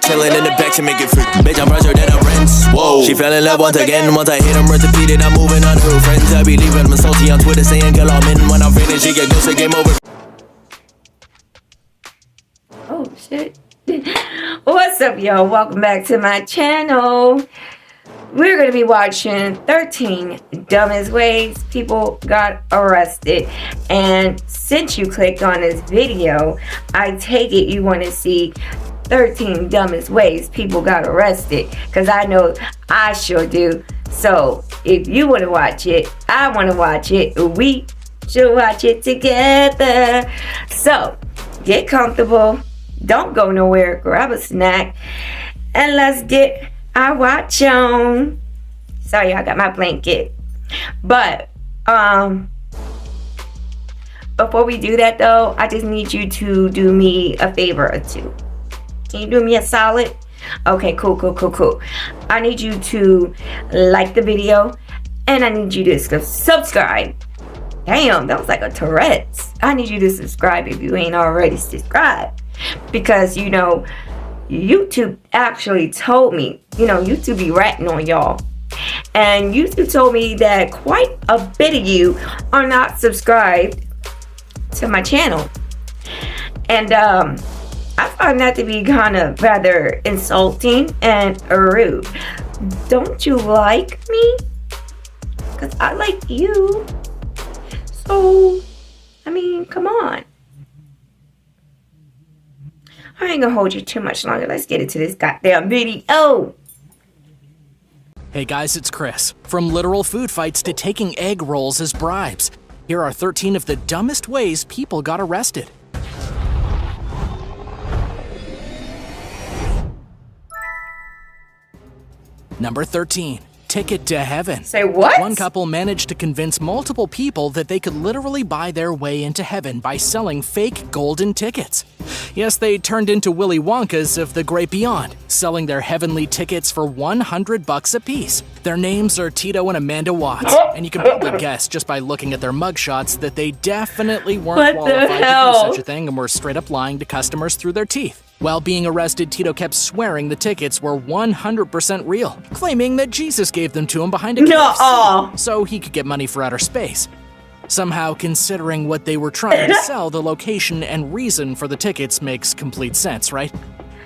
chillin' in the back to make it free. Bitch, I'm fresher than a prince. Whoa. She fell in love once again. Once I hit him, repeated, I'm moving on to friends. I be leaving them salty on Twitter saying, girl, I'm in. When I'm finished, she get ghost, game over. Oh, shit. What's up, y'all? Welcome back to my channel. We're going to be watching 13 dumbest ways people got arrested. And since you clicked on this video, I take it you want to see 13 dumbest ways people got arrested. Because I know I sure do. So if you want to watch it, I want to watch it. We should watch it together. So get comfortable. Don't go nowhere. Grab a snack. And let's get our watch on. Sorry, I got my blanket. But before we do that though, I just need you to do me a favor or two. Can you do me a solid? Okay, cool. I need you to like the video and I need you to subscribe. Damn, that was like a Tourette's. I need you to subscribe if you ain't already subscribed. Because, you know, YouTube actually told me, YouTube be ratting on y'all. And YouTube told me that quite a bit of you are not subscribed to my channel. And I find that to be kind of rather insulting and rude. Don't you like me? Because I like you. So, I mean, come on. I ain't gonna hold you too much longer. Let's get into this goddamn video. Hey guys, it's Chris. From literal food fights to taking egg rolls as bribes, here are 13 of the dumbest ways people got arrested. Number 13. Ticket to heaven. Say what? One couple managed to convince multiple people that they could literally buy their way into heaven by selling fake golden tickets. Yes, they turned into Willy Wonkas of the Great Beyond, selling their heavenly tickets for $100 a piece. Their names are Tito and Amanda Watts, and you can probably guess just by looking at their mugshots that they definitely weren't qualified to do such a thing and were straight up lying to customers through their teeth. While being arrested, Tito kept swearing the tickets were 100% real, claiming that Jesus gave them to him behind a KFC so he could get money for outer space. Somehow, considering what they were trying to sell, the location and reason for the tickets makes complete sense, right?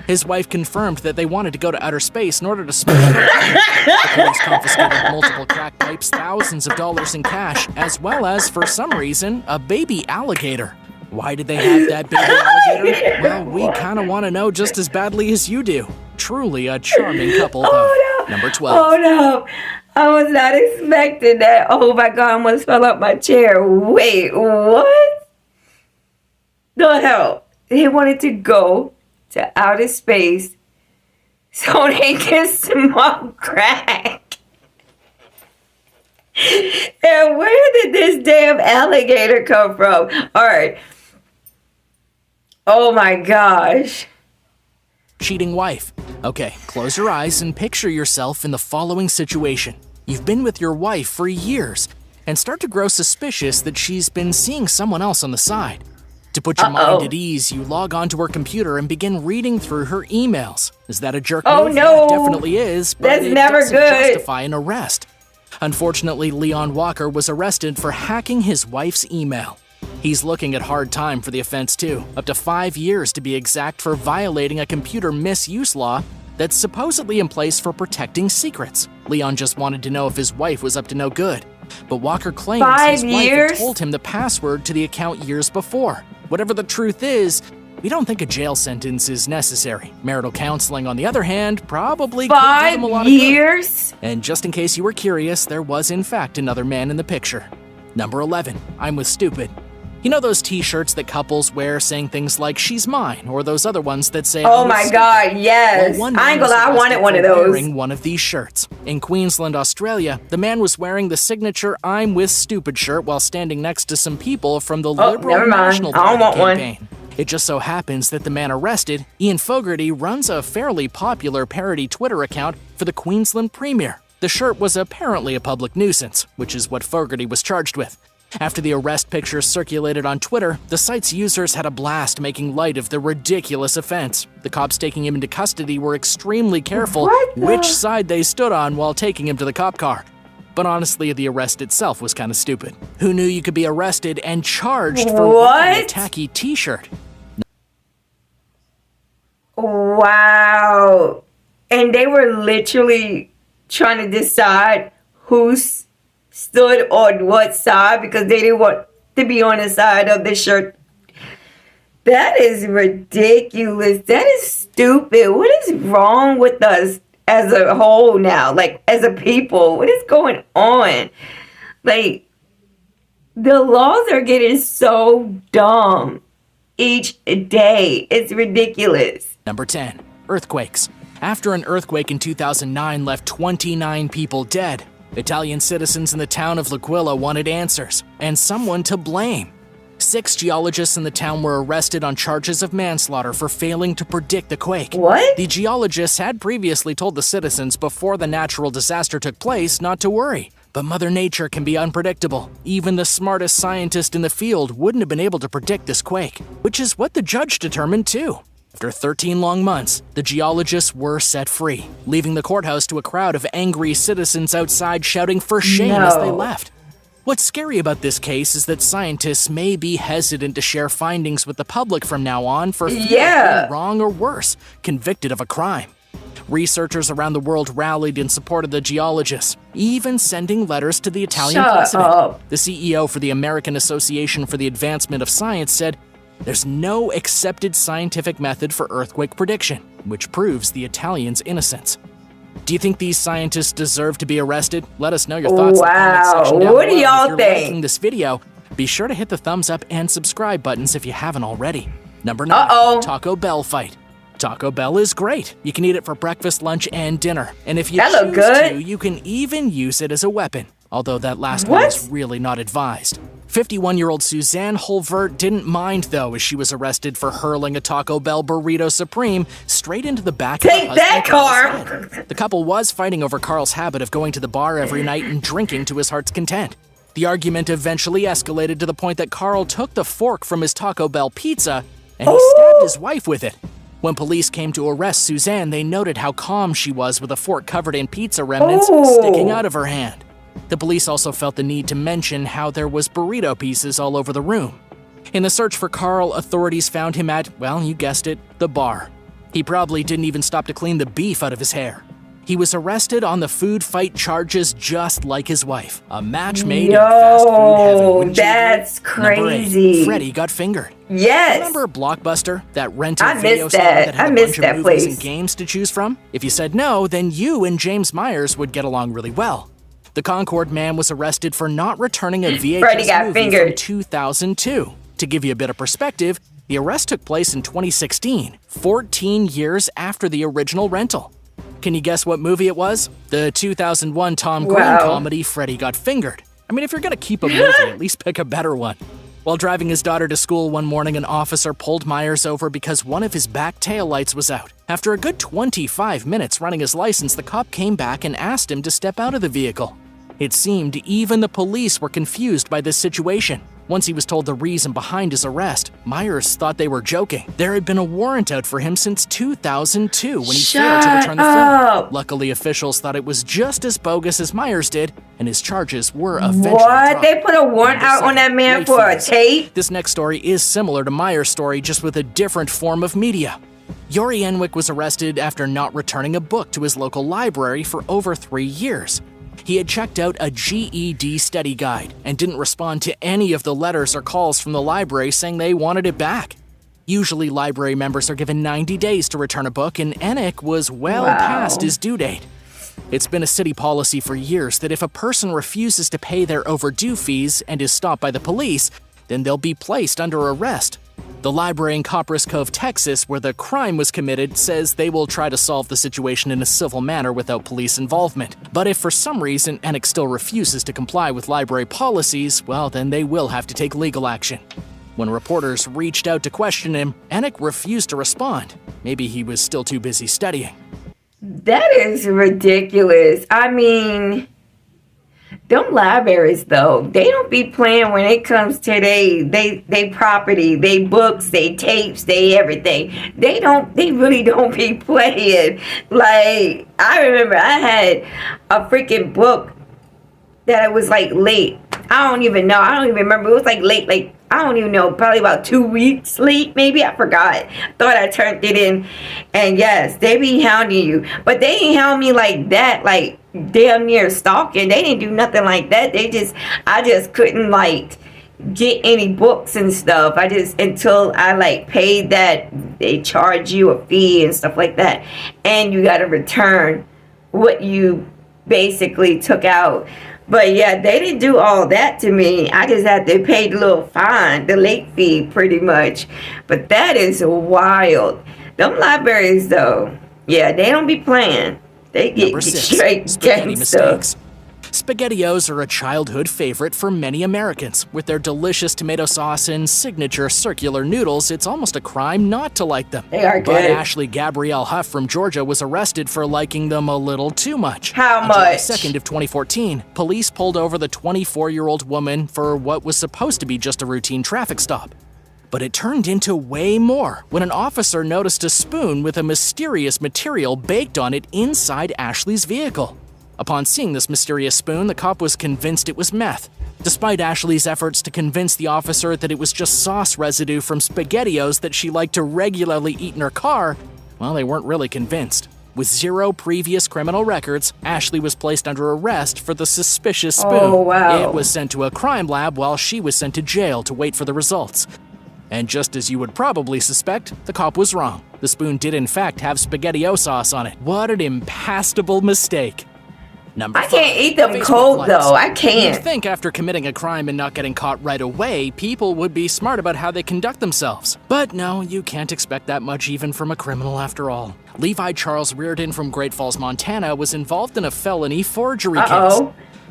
His wife confirmed that they wanted to go to outer space in order to smoke. The police confiscated multiple crack pipes, thousands of dollars in cash, as well as, for some reason, a baby alligator. Why did they have that baby alligator? Well, we kind of want to know just as badly as you do. Truly a charming couple, though. Oh, no. Number 12. Oh, no. I was not expecting that. Oh, my God. I almost fell off my chair. Wait, what? The hell? They wanted to go to outer space so they can smoke crack. And where did this damn alligator come from? All right. Oh my gosh. Cheating wife. Okay, close your eyes and picture yourself in the following situation. You've been with your wife for years and start to grow suspicious that she's been seeing someone else on the side. To put your mind at ease, you log onto her computer and begin reading through her emails. Is that a jerk move? Oh no! It definitely is, but that's it never doesn't good. justify an arrest. Unfortunately, Leon Walker was arrested for hacking his wife's email. He's looking at hard time for the offense too, up to 5 years to be exact, for violating a computer misuse law that's supposedly in place for protecting secrets. Leon just wanted to know if his wife was up to no good, but Walker claims his wife had told him the password to the account years before. Whatever the truth is, we don't think a jail sentence is necessary. Marital counseling, on the other hand, probably could give him a lot of good. And just in case you were curious, there was in fact another man in the picture. Number 11. I'm with stupid. You know those t-shirts that couples wear saying things like, she's mine, or those other ones that say, oh my God, yes. Well, I ain't gonna lie, I wanted one of those. Wearing one of these shirts. In Queensland, Australia, the man was wearing the signature I'm with stupid shirt while standing next to some people from the Liberal National Party campaign. It just so happens that the man arrested, Ian Fogarty, runs a fairly popular parody Twitter account for the Queensland Premier. The shirt was apparently a public nuisance, which is what Fogarty was charged with. After the arrest pictures circulated on Twitter, the site's users had a blast making light of the ridiculous offense. The cops taking him into custody were extremely careful which side they stood on while taking him to the cop car. But honestly, the arrest itself was kind of stupid. Who knew you could be arrested and charged for wearing a tacky t-shirt? Wow. And they were literally trying to decide who stood on what side because they didn't want to be on the side of the shirt. That is ridiculous. That is stupid. What is wrong with us as a whole now? Like, as a people, what is going on? Like, the laws are getting so dumb each day. It's ridiculous. Number 10. Earthquakes. After an earthquake in 2009 left 29 people dead, Italian citizens in the town of L'Aquila wanted answers and someone to blame. 6 geologists in the town were arrested on charges of manslaughter for failing to predict the quake. What? The geologists had previously told the citizens before the natural disaster took place not to worry. But Mother Nature can be unpredictable. Even the smartest scientist in the field wouldn't have been able to predict this quake, which is what the judge determined too. After 13 long months, the geologists were set free, leaving the courthouse to a crowd of angry citizens outside shouting for shame as they left. What's scary about this case is that scientists may be hesitant to share findings with the public from now on for fear of being wrong or worse, convicted of a crime. Researchers around the world rallied in support of the geologists, even sending letters to the Italian president. The CEO for the American Association for the Advancement of Science said, "There's no accepted scientific method for earthquake prediction," which proves the Italians' innocence. Do you think these scientists deserve to be arrested? Let us know your thoughts in the comment section down below. What do y'all if you're think? liking this video, be sure to hit the thumbs up and subscribe buttons if you haven't already. Number 9, Taco Bell fight. Taco Bell is great. You can eat it for breakfast, lunch, and dinner. And if you choose to, you can even use it as a weapon, although that last one is really not advised. 51-year-old Suzanne Holvert didn't mind, though, as she was arrested for hurling a Taco Bell Burrito Supreme straight into the back of her husband Carl's head. The couple was fighting over Carl's habit of going to the bar every night and drinking to his heart's content. The argument eventually escalated to the point that Carl took the fork from his Taco Bell pizza and he stabbed his wife with it. When police came to arrest Suzanne, they noted how calm she was with a fork covered in pizza remnants sticking out of her hand. The police also felt the need to mention how there was burrito pieces all over the room. In the search for Carl, authorities found him at, well, you guessed it, the bar. He probably didn't even stop to clean the beef out of his hair. He was arrested on the food fight charges just like his wife. A match made in fast food heaven. That's crazy. Number 8, Freddy got fingered. Yes. Remember Blockbuster, that rental I video missed store that had I a missed bunch of that movies place. and games to choose from? If you said no, then you and James Myers would get along really well. The Concord man was arrested for not returning a VHS movie from 2002. To give you a bit of perspective, the arrest took place in 2016, 14 years after the original rental. Can you guess what movie it was? The 2001 Tom Green comedy Freddy Got Fingered. I mean, if you're gonna keep a movie, at least pick a better one. While driving his daughter to school one morning, an officer pulled Myers over because one of his back taillights was out. After a good 25 minutes running his license, the cop came back and asked him to step out of the vehicle. It seemed even the police were confused by this situation. Once he was told the reason behind his arrest, Myers thought they were joking. There had been a warrant out for him since 2002 when he failed to return the film. Luckily, officials thought it was just as bogus as Myers did, and his charges were eventually dropped. They put a warrant out on that man for a tape? This next story is similar to Myers' story, just with a different form of media. Yori Enwick was arrested after not returning a book to his local library for over 3 years. He had checked out a GED study guide and didn't respond to any of the letters or calls from the library saying they wanted it back. Usually, library members are given 90 days to return a book, and Enwick was well past his due date. It's been a city policy for years that if a person refuses to pay their overdue fees and is stopped by the police, then they'll be placed under arrest. The library in Copperas Cove, Texas, where the crime was committed, says they will try to solve the situation in a civil manner without police involvement. But if for some reason Enwick still refuses to comply with library policies, well, then they will have to take legal action. When reporters reached out to question him, Enwick refused to respond. Maybe he was still too busy studying. That is ridiculous. I mean, Them libraries though, they don't be playing when it comes to they property, they books, they tapes, they everything. They really don't be playing. Like, I remember I had a freaking book that it was like late. I don't even know. I don't even remember. It was like late, like I don't even know, probably about 2 weeks late, maybe. I forgot. Thought I turned it in. And yes, they be hounding you. But they ain't hound me like that, like damn near stalking. They didn't do nothing like that. I just couldn't like get any books and stuff. Until I like paid that, they charge you a fee and stuff like that. And you gotta return what you basically took out. But yeah, they didn't do all that to me. I just had to pay the little fine, the late fee pretty much. But that is wild. Them libraries though, yeah, they don't be playing. They get straight spaghetti gangsta. mistakes. SpaghettiOs are a childhood favorite for many Americans. With their delicious tomato sauce and signature circular noodles, it's almost a crime not to like them. They are But good. Ashley Gabrielle Huff from Georgia was arrested for liking them a little too much. How On July much? 2nd of 2014, police pulled over the 24-year-old woman for what was supposed to be just a routine traffic stop. But it turned into way more when an officer noticed a spoon with a mysterious material baked on it inside Ashley's vehicle. Upon seeing this mysterious spoon, the cop was convinced it was meth. Despite Ashley's efforts to convince the officer that it was just sauce residue from SpaghettiOs that she liked to regularly eat in her car, well, they weren't really convinced. With 0 previous criminal records, Ashley was placed under arrest for the suspicious spoon. Oh, wow. It was sent to a crime lab while she was sent to jail to wait for the results. And just as you would probably suspect, the cop was wrong. The spoon did in fact have SpaghettiO sauce on it. What an impassable mistake. Number I 5, can't eat them Facebook cold likes. though. I You'd can't. think after committing a crime and not getting caught right away, people would be smart about how they conduct themselves. But no, you can't expect that much even from a criminal after all. Levi Charles Reardon from Great Falls, Montana was involved in a felony forgery case.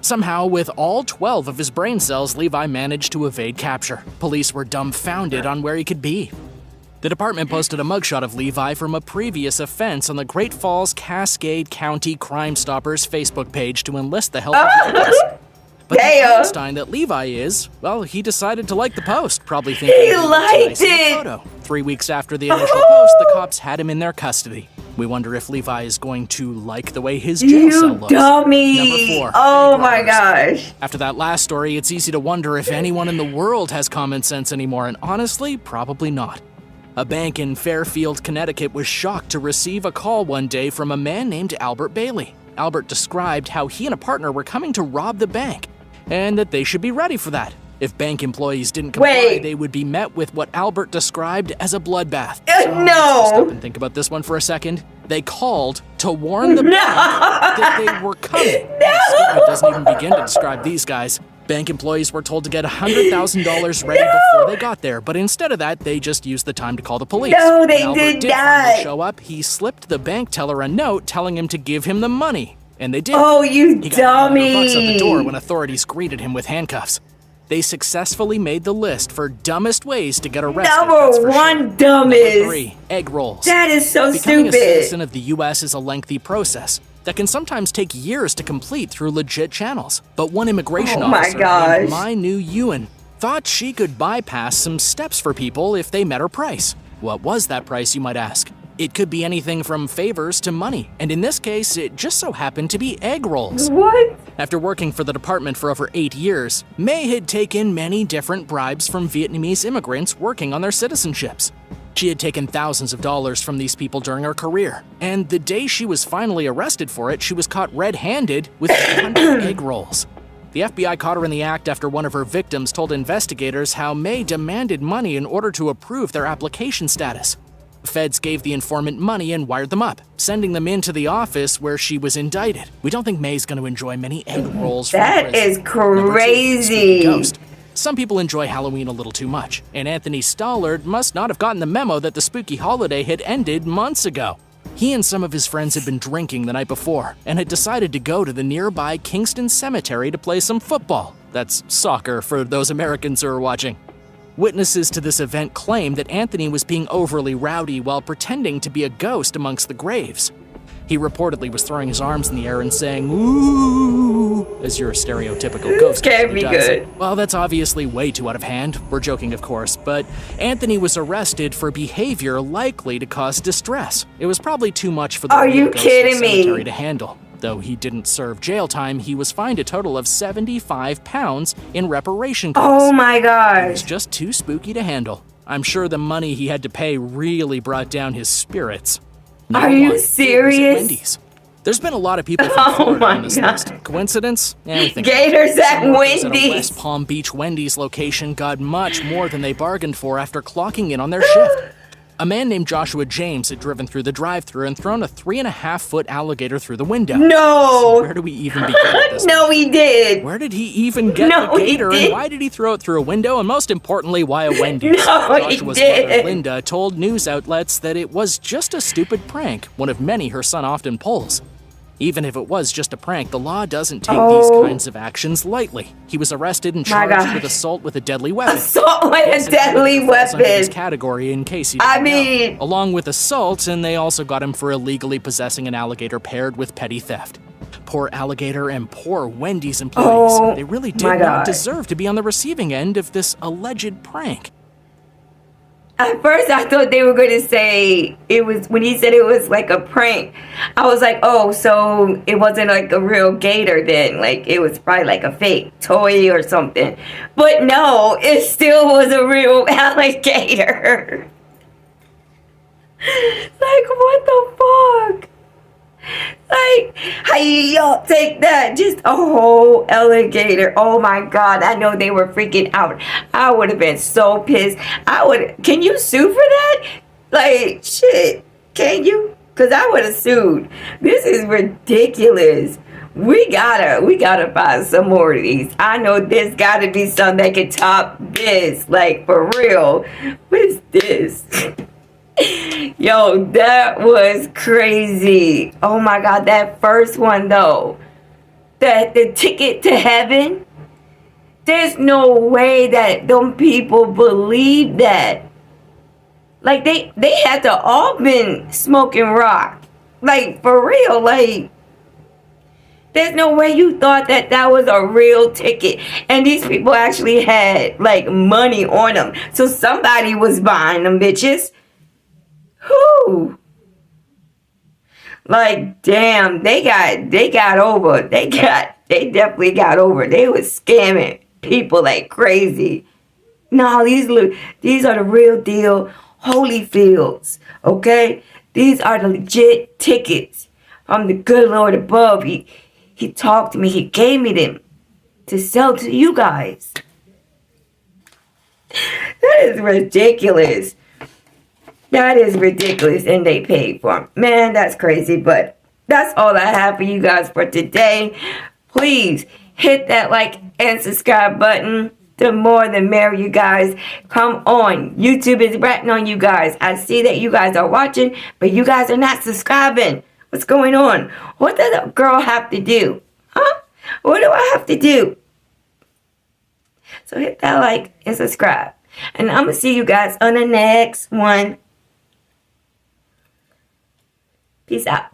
Somehow, with all 12 of his brain cells, Levi managed to evade capture. Police were dumbfounded on where he could be. The department posted a mugshot of Levi from a previous offense on the Great Falls Cascade County Crime Stoppers Facebook page to enlist the help of locals. But the Einstein that Levi is, well, he decided to like the post, probably thinking He it was liked nice in the it! photo. 3 weeks after the initial post, the cops had him in their custody. We wonder if Levi is going to like the way his jail cell You looks. dummy! Number 4, Oh bank my robbers. gosh. After that last story, it's easy to wonder if anyone in the world has common sense anymore, and honestly, probably not. A bank in Fairfield, Connecticut was shocked to receive a call one day from a man named Albert Bailey. Albert described how he and a partner were coming to rob the bank, and that they should be ready for that. If bank employees didn't comply, they would be met with what Albert described as a bloodbath. No! Stop and think about this one for a second. They called to warn the bank that they were coming. It doesn't even begin to describe these guys. Bank employees were told to get $100,000 ready before they got there, but instead of that, they just used the time to call the police. No, they when Albert did did not. finally show up, he slipped the bank teller a note telling him to give him the money, and they did. Oh, you He got $100 out the door dummy! when authorities greeted him with handcuffs. They successfully made the list for dumbest ways to get arrested. that's Number for one sure. dumbest. Number 3, egg rolls. That is so Becoming a stupid. citizen of the U.S. is a lengthy process that can sometimes take years to complete through legit channels. But one immigration Oh my officer gosh. named My New Ewan thought she could bypass some steps for people if they met her price. What was that price, you might ask? It could be anything from favors to money, and in this case, it just so happened to be egg rolls. What? After working for the department for over 8 years, May had taken many different bribes from Vietnamese immigrants working on their citizenships. She had taken thousands of dollars from these people during her career, and the day she was finally arrested for it, she was caught red-handed with 200 egg rolls. The FBI caught her in the act after one of her victims told investigators how May demanded money in order to approve their application status. Feds gave the informant money and wired them up, sending them into the office where she was indicted. We don't think May's going to enjoy many egg rolls from That prison. is Number 2, crazy. ghost. Some people enjoy Halloween a little too much, and Anthony Stollard must not have gotten the memo that the spooky holiday had ended months ago. He and some of his friends had been drinking the night before and had decided to go to the nearby Kingston Cemetery to play some football. That's soccer for those Americans who are watching. Witnesses to this event claim that Anthony was being overly rowdy while pretending to be a ghost amongst the graves. He reportedly was throwing his arms in the air and saying, "Ooh," as your stereotypical ghost can't be does. good. Well, that's obviously way too out of hand. We're joking, of course, but Anthony was arrested for behavior likely to cause distress. It was probably too much for the Are real you ghost kidding cemetery me? to handle. Though he didn't serve jail time, he was fined a total of £75 in reparation costs. Oh my It was gosh. just too spooky to handle. I'm sure the money he had to pay really brought down his spirits. Are you Number 1, it was at serious? Wendy's. There's been a lot of people from Oh Florida my on this God. list. Coincidence? Anything. Gators at Some workers Wendy's. At a West Palm Beach Wendy's location got much more than they bargained for after clocking in on their shift. A man named Joshua James had driven through the drive-thru and thrown a 3.5-foot alligator through the window. No. Where do we even begin with this? No, he did. Where did he even get No, the he gator, and didn't. why did he throw it through a window, and most importantly, why a Wendy's? No, he Joshua's didn't. mother, Linda, told news outlets that it was just a stupid prank, one of many her son often pulls. Even if it was just a prank, the law doesn't take these kinds of actions lightly. He was arrested and charged gosh. with assault with a deadly weapon. Assault with a Yes, it deadly falls under this weapon. category in case you I didn't know. mean- Along with assault, and they also got him for illegally possessing an alligator paired with petty theft. Poor alligator and poor Wendy's employees. Oh, They really did my not God. deserve to be on the receiving end of this alleged prank. At first, I thought they were going to say it was, when he said it was like a prank, I was like, oh, so it wasn't like a real gator then. Like, it was probably like a fake toy or something. But no, it still was a real alligator. Like, what the fuck? Like, hey, y'all take that. Just a whole alligator. Oh my God. I know they were freaking out. I would have been so pissed. Can you sue for that? Like, shit. Can you? Because I would have sued. This is ridiculous. We gotta find some more of these. I know there's gotta be some that can top this. Like, for real. What is this? Yo, that was crazy. Oh my God, that first one though. The ticket to heaven. There's no way that them people believe that. Like they had to all been smoking rock. Like for real, like there's no way you thought that that was a real ticket. And these people actually had like money on them. So somebody was buying them bitches. Who? Like, damn, they got over. They definitely got over. They was scamming people like crazy. No, these are the real deal Holyfields, okay? These are the legit tickets from the good Lord above. He talked to me. He gave me them to sell to you guys. That is ridiculous. That is ridiculous, and they paid for them. Man, that's crazy, but that's all I have for you guys for today. Please hit that like and subscribe button. The more the merrier, you guys. Come on. YouTube is ratting on you guys. I see that you guys are watching, but you guys are not subscribing. What's going on? What does a girl have to do? Huh? What do I have to do? So hit that like and subscribe. And I'm going to see you guys on the next one. Peace out.